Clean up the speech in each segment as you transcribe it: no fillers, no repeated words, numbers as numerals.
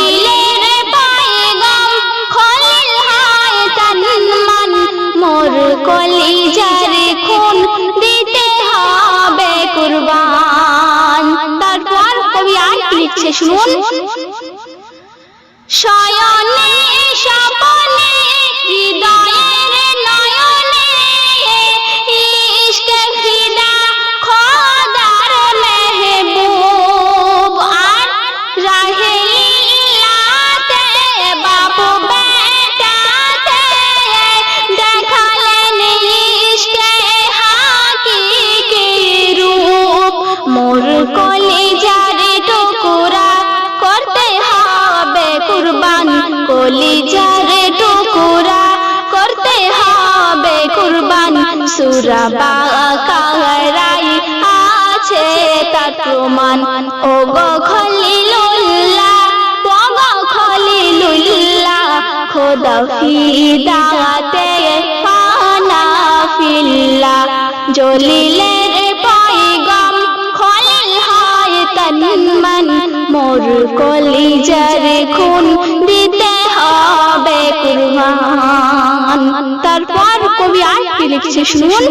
জলিলের পয়গাম খলিল হয় তন মন মোর কলিজার খুন দিতে হবে কুরবান। তারপর কবি আর কি লিখছে শুনুন। শয়নে স্বপনে হৃদয়ের নয়নে ইশকে ফিদা খোদার মেহবুব আর রাহে লীলাতে বাবু বেটাতে দেখালেন ইশকে হাকিকি রূপ। মোর কলিজার টুকরা করতে হবে কুরবান, কলিজার টুকরা করতে হবে কুরবান। সূরা বাকারায় আছে তার প্রমাণ। ওগো খলিলুল্লাহ ওগো খলিলুল্লাহ খোদা ফিদাতে পানা ফিল্লাহ। জলিলের পয়গাম খলিল হয় তন মন মোর কলিজার খুন দিতে হবে কুরবান। তারপর কবি আর কি লিখছে শুনুন।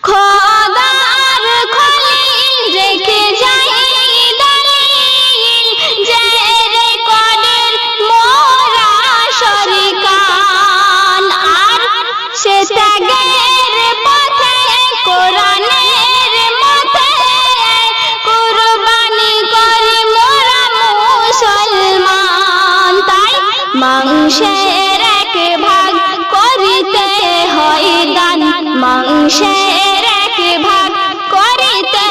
খোদার খলিল রেখে যায় দলিল যে রেকর্ডের মোরা শরিকান আর সে ত্যাগের পথে কোরআনের মতে কুরবানি করি মোরা মুসলমান। তাই মাংসের এক ভাগ করিতে হয় দান, মাংসের এক ভাগ করিতে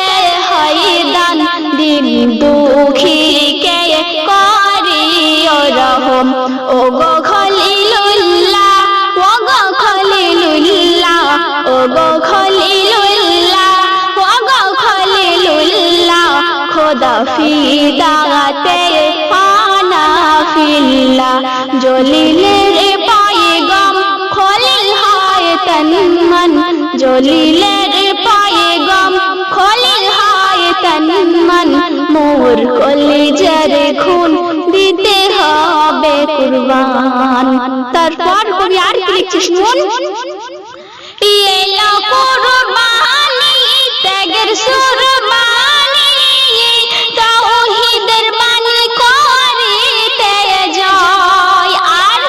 হয় দান। দিন দুঃখীকে করিও রহম। ওগো খলিলুল্লাহ ওগো খলিলুল্লাহ ওগো খলিলুল্লাহ ওগো খলিলুল্লাহ খোদা ফিদাতে পানা ফিল্লাহ। জলিলের পয়গাম খলিল হয় তন মন, জলিলের পয়গাম খলিল হয় তন মন মোর কলিজার খুন দিতে হবে কুরবান। তারপর কবি আর কি লিখছে শুনুন। এলো কুরবানি ত্যাগের সুরবানি তাওহীদের বাণী করিতে জয় আর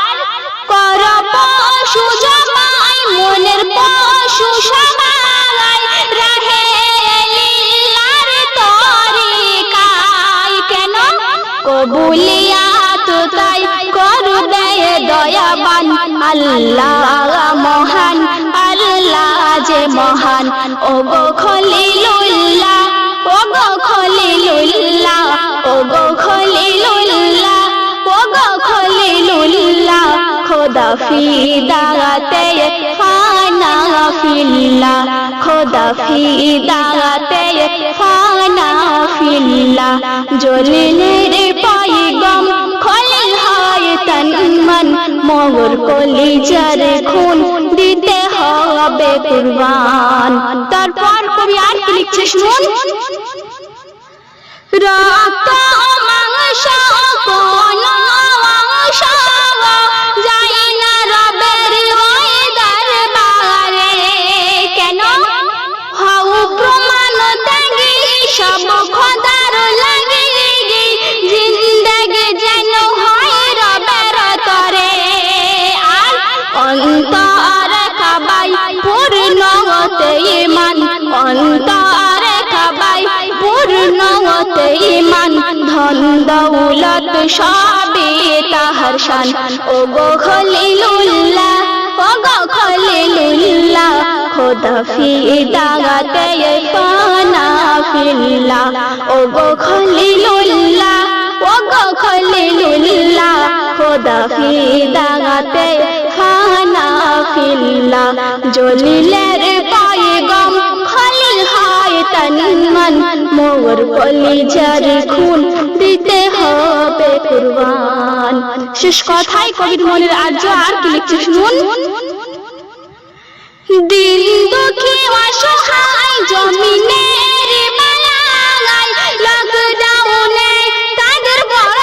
কর পশু জবাই মনের পশু সবাই রাহে লীলার তরিকায়। কেন কবুলিয়াত তাই করবে দয়াবান আল্লাহ মহান আল্লাহ যে মহান। ওগো খলিলুল্লাহ ওগো খলিলুল্লাহ ওগো খলিলুল্লাহ ওগো খলিলুল্লাহ খোদা ফিদাতে পানা ফিল্লাহ খোদা ফিদাতে পানা ফিল্লাহ। জলিলের পয়গাম খলিল হয় তন মন মোর কলিজার খুন দিতে হবে কুরবান। তারপর কবি আর কি লিখছে শুনুন। রক্ত মাংস কোন অংশ যায় না রবের ওই দরবারে। কেন হও প্রমাণ ত্যাগী সব খোদার লাগি জিন্দেগি যেন হয় রবের তরে আর অন্তর খাবাই পূর্ণ হতে ইমান, অন্তর খাবাই পূর্ণ হতে ইমান। ধন দৌলত সবই তাহার শান। ওগো খলিলুল্লাহ ওগো খলিলুল্লাহ খোদা ফিদাতে পানা ফিল্লাহ। ওগো খলিলুল্লাহ ওগো খলিলুল্লাহ খোদা ফিদাতে পানা ফিল্লাহ। জলিলের পয়গাম খলিল হয় তন মন মোর কলিজার খুন দিতে হবে কুরবান। শেষ কথায় কবির মনের আর্য আর কি লিখছে শুনুন। দিন দুঃখী অসহায় জমিনের বালায় লকডাউনে তাদের বড়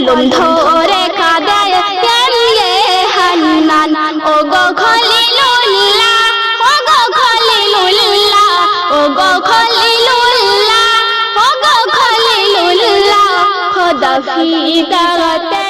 কলম ধরে কাঁদে কেমনে হান্নান ও গো খলিলুল্লাহ ও গো খলিলুল্লাহ ও গো খলিলুল্লাহ ও গো খলিলুল্লাহ খোদা ফিদাতে